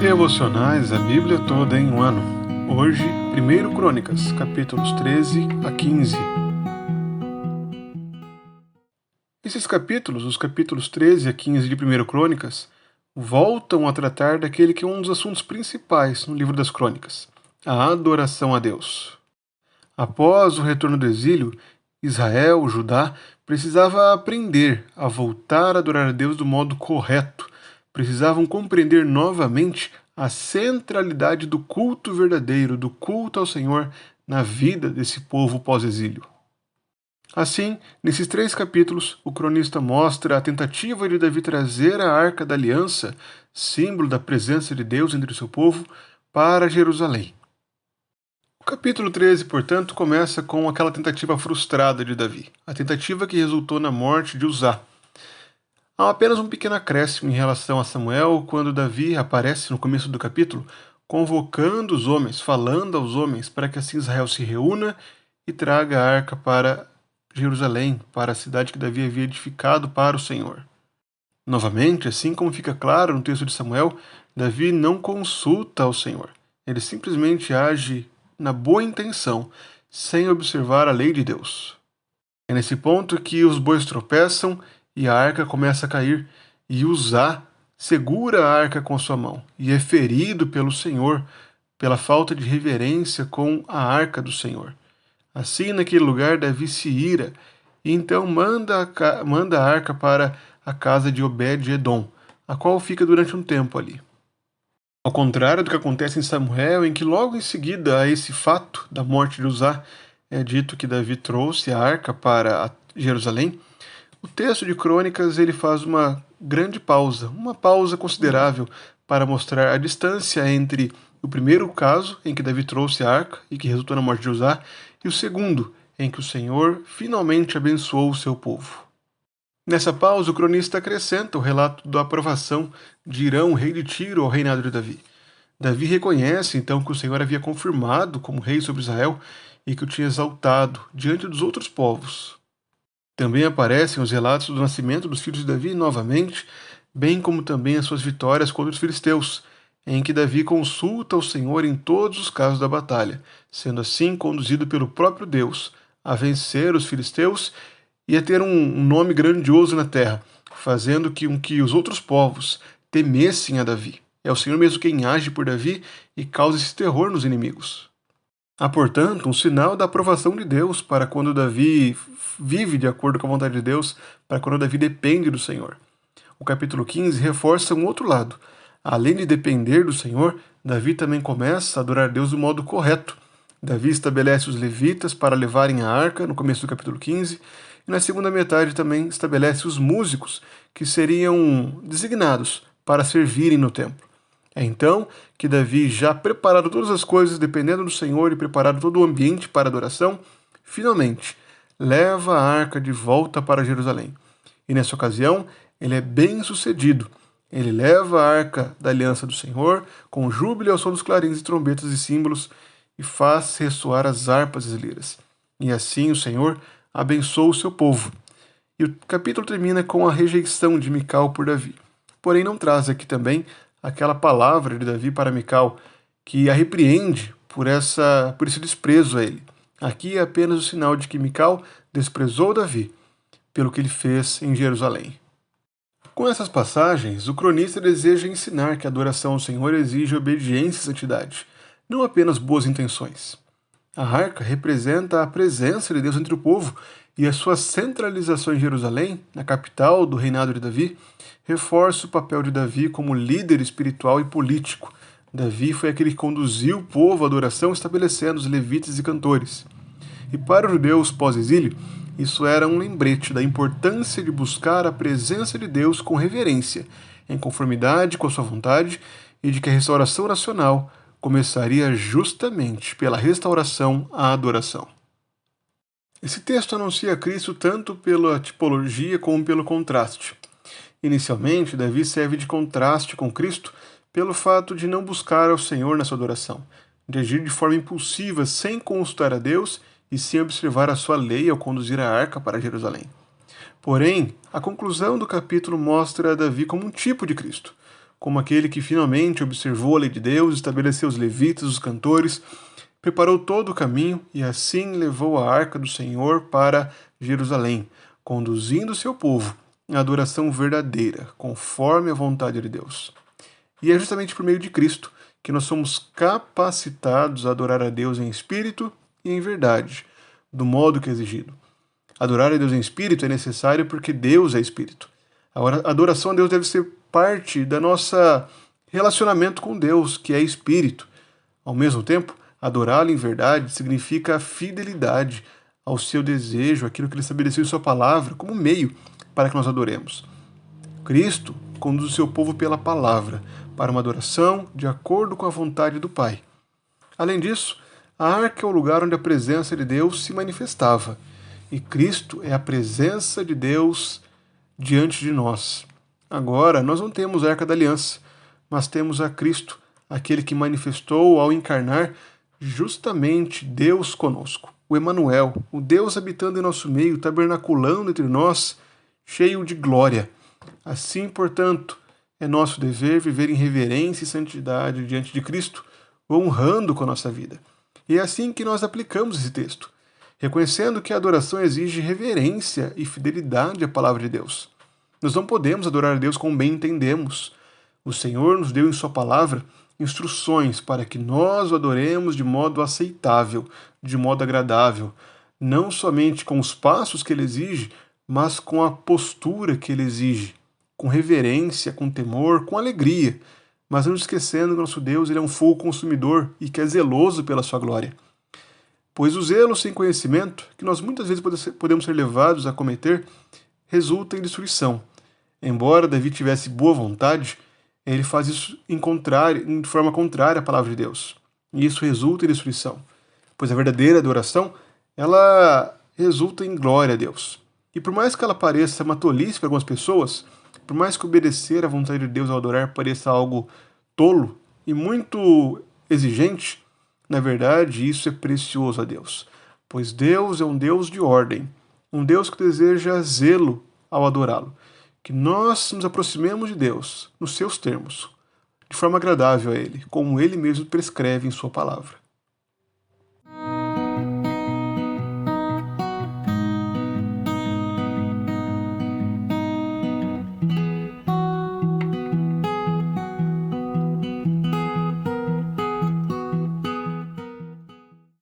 Devocionais, a Bíblia toda em um ano. Hoje, 1 Crônicas, capítulos 13 a 15. Esses capítulos, os capítulos 13 a 15 de 1 Crônicas, voltam a tratar daquele que é um dos assuntos principais no livro das Crônicas, a adoração a Deus. Após o retorno do exílio, Israel, Judá, precisava aprender a voltar a adorar a Deus do modo correto. Precisavam compreender novamente a centralidade do culto verdadeiro, do culto ao Senhor na vida desse povo pós-exílio. Assim, nesses 3 capítulos, o cronista mostra a tentativa de Davi trazer a Arca da Aliança, símbolo da presença de Deus entre o seu povo, para Jerusalém. O capítulo 13, portanto, começa com aquela tentativa frustrada de Davi, a tentativa que resultou na morte de Uzá. Há apenas um pequeno acréscimo em relação a Samuel, quando Davi aparece no começo do capítulo, convocando os homens, falando aos homens, para que assim Israel se reúna e traga a arca para Jerusalém, para a cidade que Davi havia edificado para o Senhor. Novamente, assim como fica claro no texto de Samuel, Davi não consulta ao Senhor. Ele simplesmente age na boa intenção, sem observar a lei de Deus. É nesse ponto que os bois tropeçam e a arca começa a cair, e Uzá segura a arca com sua mão, e é ferido pelo Senhor, pela falta de reverência com a arca do Senhor. Assim, naquele lugar, Davi se ira, e então manda a arca para a casa de Obed-Edom, a qual fica durante um tempo ali. Ao contrário do que acontece em Samuel, em que logo em seguida a esse fato da morte de Uzá é dito que Davi trouxe a arca para Jerusalém, o texto de Crônicas ele faz uma grande pausa, uma pausa considerável para mostrar a distância entre o primeiro caso, em que Davi trouxe a arca e que resultou na morte de Uzá, e o segundo, em que o Senhor finalmente abençoou o seu povo. Nessa pausa, o cronista acrescenta o relato da aprovação de Irão, rei de Tiro, ao reinado de Davi. Davi reconhece então que o Senhor havia confirmado como rei sobre Israel e que o tinha exaltado diante dos outros povos. Também aparecem os relatos do nascimento dos filhos de Davi novamente, bem como também as suas vitórias contra os filisteus, em que Davi consulta o Senhor em todos os casos da batalha, sendo assim conduzido pelo próprio Deus a vencer os filisteus e a ter um nome grandioso na terra, fazendo com que os outros povos temessem a Davi. É o Senhor mesmo quem age por Davi e causa esse terror nos inimigos. Há, portanto, um sinal da aprovação de Deus para quando Davi vive de acordo com a vontade de Deus, para quando Davi depende do Senhor. O capítulo 15 reforça um outro lado. Além de depender do Senhor, Davi também começa a adorar Deus do modo correto. Davi estabelece os levitas para levarem a arca, no começo do capítulo 15, e na segunda metade também estabelece os músicos, que seriam designados para servirem no templo. É então que Davi, já preparado todas as coisas, dependendo do Senhor e preparado todo o ambiente para adoração, finalmente leva a arca de volta para Jerusalém. E nessa ocasião, ele é bem sucedido. Ele leva a arca da aliança do Senhor, com júbilo ao som dos clarins e trombetas e símbolos, e faz ressoar as harpas e as liras. E assim o Senhor abençoa o seu povo. E o capítulo termina com a rejeição de Mical por Davi. Porém, não traz aqui também aquela palavra de Davi para Mical, que a repreende por esse desprezo a ele. Aqui é apenas o sinal de que Mical desprezou Davi pelo que ele fez em Jerusalém. Com essas passagens, o cronista deseja ensinar que a adoração ao Senhor exige obediência e santidade, não apenas boas intenções. A arca representa a presença de Deus entre o povo, e a sua centralização em Jerusalém, na capital do reinado de Davi, reforça o papel de Davi como líder espiritual e político. Davi foi aquele que conduziu o povo à adoração, estabelecendo os levitas e cantores. E para os judeus pós-exílio, isso era um lembrete da importância de buscar a presença de Deus com reverência, em conformidade com a sua vontade, e de que a restauração nacional começaria justamente pela restauração à adoração. Esse texto anuncia Cristo tanto pela tipologia como pelo contraste. Inicialmente, Davi serve de contraste com Cristo pelo fato de não buscar ao Senhor na sua adoração, de agir de forma impulsiva sem consultar a Deus e sem observar a sua lei ao conduzir a arca para Jerusalém. Porém, a conclusão do capítulo mostra Davi como um tipo de Cristo, como aquele que finalmente observou a lei de Deus, estabeleceu os levitas, os cantores, preparou todo o caminho e assim levou a arca do Senhor para Jerusalém, conduzindo seu povo à adoração verdadeira, conforme a vontade de Deus. E é justamente por meio de Cristo que nós somos capacitados a adorar a Deus em espírito e em verdade, do modo que é exigido. Adorar a Deus em espírito é necessário porque Deus é espírito. A adoração a Deus deve ser parte da nossa relacionamento com Deus, que é espírito. Ao mesmo tempo, adorá-lo em verdade significa a fidelidade ao seu desejo, aquilo que ele estabeleceu em sua palavra, como meio para que nós adoremos. Cristo conduz o seu povo pela palavra, para uma adoração de acordo com a vontade do Pai. Além disso, a arca é o lugar onde a presença de Deus se manifestava, e Cristo é a presença de Deus diante de nós. Agora, nós não temos a arca da aliança, mas temos a Cristo, aquele que manifestou ao encarnar justamente Deus conosco, o Emanuel, o Deus habitando em nosso meio, tabernaculando entre nós, cheio de glória. Assim, portanto, é nosso dever viver em reverência e santidade diante de Cristo, honrando com a nossa vida. E é assim que nós aplicamos esse texto, reconhecendo que a adoração exige reverência e fidelidade à palavra de Deus. Nós não podemos adorar a Deus como bem entendemos. O Senhor nos deu em sua palavra instruções para que nós o adoremos de modo aceitável, de modo agradável, não somente com os passos que ele exige, mas com a postura que ele exige, com reverência, com temor, com alegria, mas não esquecendo que nosso Deus ele é um fogo consumidor e que é zeloso pela sua glória. Pois o zelo sem conhecimento, que nós muitas vezes podemos ser levados a cometer, resulta em destruição. Embora Davi tivesse boa vontade, ele faz isso de forma contrária à palavra de Deus. E isso resulta em destruição. Pois a verdadeira adoração, ela resulta em glória a Deus. E por mais que ela pareça uma tolice para algumas pessoas, por mais que obedecer à vontade de Deus ao adorar pareça algo tolo e muito exigente, na verdade isso é precioso a Deus. Pois Deus é um Deus de ordem, um Deus que deseja zelo ao adorá-lo. Que nós nos aproximemos de Deus, nos seus termos, de forma agradável a Ele, como Ele mesmo prescreve em sua palavra.